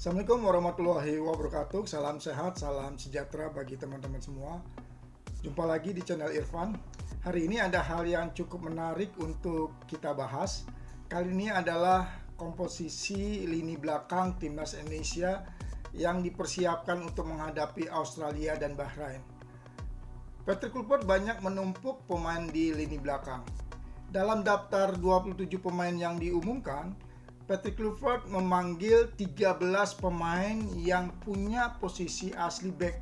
Assalamualaikum warahmatullahi wabarakatuh. Salam sehat, salam sejahtera bagi teman-teman semua. Jumpa lagi di channel Irfan. Hari ini ada hal yang cukup menarik untuk kita bahas. Kali ini adalah komposisi lini belakang timnas Indonesia yang dipersiapkan untuk menghadapi Australia dan Bahrain. Patrick Kluivert banyak menumpuk pemain di lini belakang. Dalam daftar 27 pemain yang diumumkan, Patrick Kluivert memanggil 13 pemain yang punya posisi asli back,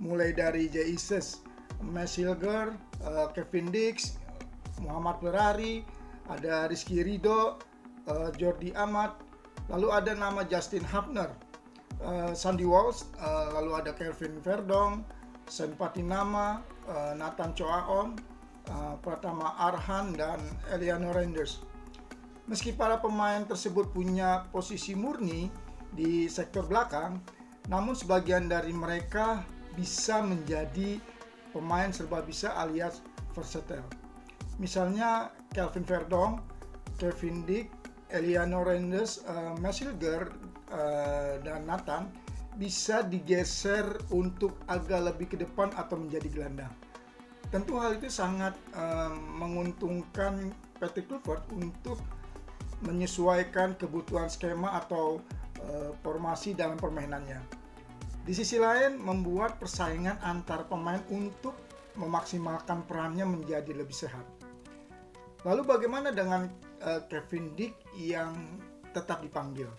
mulai dari Jesus, Max Hilger, Kevin Dix, Muhammad Ferrari, ada Rizky Ridho, Jordi Amat, lalu ada nama Justin Hubner, Sandy Walsh, lalu ada Kelvin Verdong, Sen Patinama, Nathan Choaon, Pratama Arhan, dan Eliano Randers. Meski para pemain tersebut punya posisi murni di sektor belakang, namun sebagian dari mereka bisa menjadi pemain serba bisa alias versatile. Misalnya Kelvin Verdong, Kevin Dix, Eliano Randers, Max Hilger, dan Nathan bisa digeser untuk agak lebih ke depan atau menjadi gelandang. Tentu hal itu sangat menguntungkan Patrick Kluivert untuk menyesuaikan kebutuhan skema atau formasi dalam permainannya. Di sisi lain, membuat persaingan antar pemain untuk memaksimalkan perannya menjadi lebih sehat. Lalu bagaimana dengan Kevin Dix yang tetap dipanggil?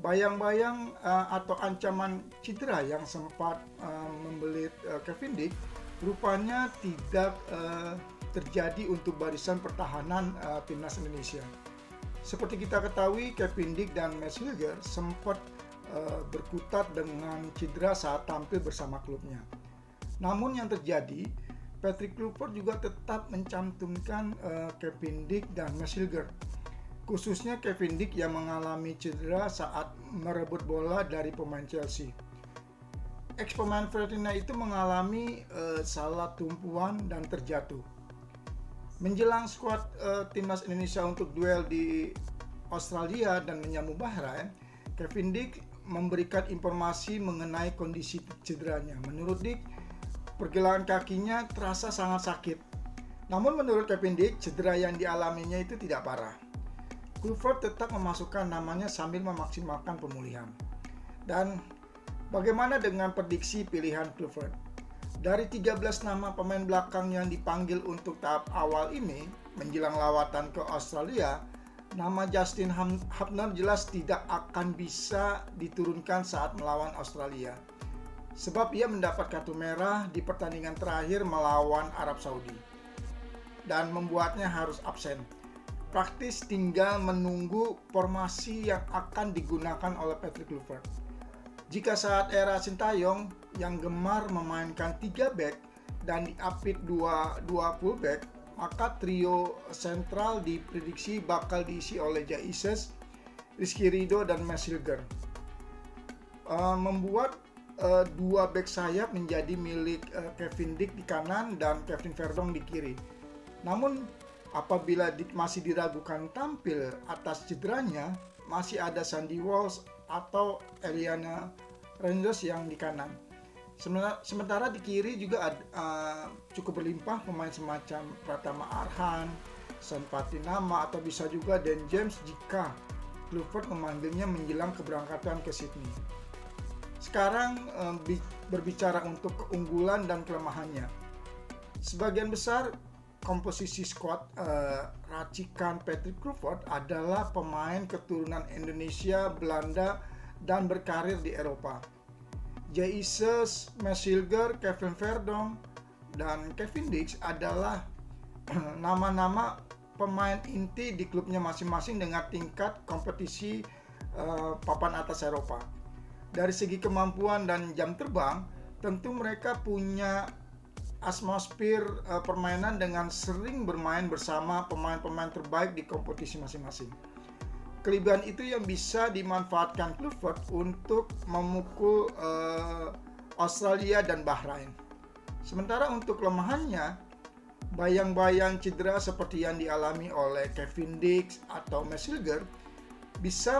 Bayang-bayang atau ancaman cedera yang sempat membelit Kevin Dix rupanya tidak terjadi untuk barisan pertahanan timnas Indonesia. Seperti kita ketahui, Kevin Dix dan Max Hilger sempat berkutat dengan cedera saat tampil bersama klubnya. Namun yang terjadi, Patrick Kluivert juga tetap mencantumkan Kevin Dix dan Max Hilger. Khususnya Kevin Dix yang mengalami cedera saat merebut bola dari pemain Chelsea. Ex-pemain Fiorentina itu mengalami salah tumpuan dan terjatuh. Menjelang skuad timnas Indonesia untuk duel di Australia dan menyambut Bahrain, Kevin Dix memberikan informasi mengenai kondisi cederanya. Menurut Dix, pergelangan kakinya terasa sangat sakit. Namun menurut Kevin Dix, cedera yang dialaminya itu tidak parah. Kluivert tetap memasukkan namanya sambil memaksimalkan pemulihan. Dan bagaimana dengan prediksi pilihan Kluivert? Dari 13 nama pemain belakang yang dipanggil untuk tahap awal ini, menjelang lawatan ke Australia, nama Justin Hubner jelas tidak akan bisa diturunkan saat melawan Australia. Sebab ia mendapat kartu merah di pertandingan terakhir melawan Arab Saudi. Dan membuatnya harus absen. Praktis tinggal menunggu formasi yang akan digunakan oleh Patrick Kluivert. Jika saat era Sintayong yang gemar memainkan 3 back dan diapit 2 fullback, maka trio sentral diprediksi bakal diisi oleh Jesus, Rizky Ridho, dan Max Hilger. Membuat 2 back sayap menjadi milik Kevin Dix di kanan dan Kevin Verdong di kiri. Namun apabila Dix masih diragukan tampil atas cederanya, masih ada Sandy Walsh atau Eliano Randers yang di kanan. Sementara di kiri juga cukup berlimpah pemain semacam Pratama Arhan, Sen Patinama, atau bisa juga Dan James jika Kluivert memanggilnya menjelang keberangkatan ke Sydney. Sekarang berbicara untuk keunggulan dan kelemahannya. Sebagian besar komposisi skuad racikan Patrick Kluivert adalah pemain keturunan Indonesia, Belanda, dan berkarir di Eropa. Jesus, Max Hilger, Kevin Verdong, dan Kevin Dix adalah nama-nama pemain inti di klubnya masing-masing dengan tingkat kompetisi papan atas Eropa. Dari segi kemampuan dan jam terbang, tentu mereka punya atmosfer permainan dengan sering bermain bersama pemain-pemain terbaik di kompetisi masing-masing. Kelebihan itu yang bisa dimanfaatkan Kluivert untuk memukul Australia dan Bahrain. Sementara untuk kelemahannya, bayang-bayang cedera seperti yang dialami oleh Kevin Dix atau Max Hilger bisa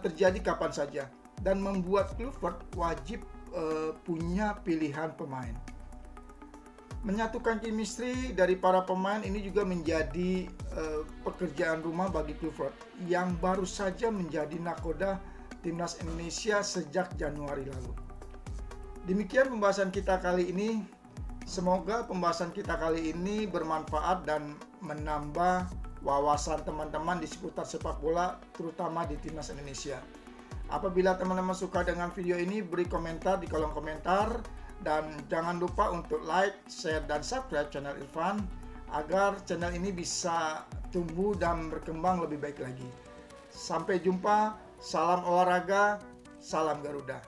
terjadi kapan saja. dan membuat Kluivert wajib punya pilihan pemain. Menyatukan chemistry dari para pemain ini juga menjadi pekerjaan rumah bagi Kluivert yang baru saja menjadi nakoda Timnas Indonesia sejak Januari lalu. Demikian pembahasan kita kali ini. Semoga pembahasan kita kali ini bermanfaat dan menambah wawasan teman-teman di seputar sepak bola, terutama di Timnas Indonesia. Apabila teman-teman suka dengan video ini, beri komentar di kolom komentar. Dan jangan lupa untuk like, share, dan subscribe channel Irfan agar channel ini bisa tumbuh dan berkembang lebih baik lagi. Sampai jumpa, salam olahraga, salam Garuda.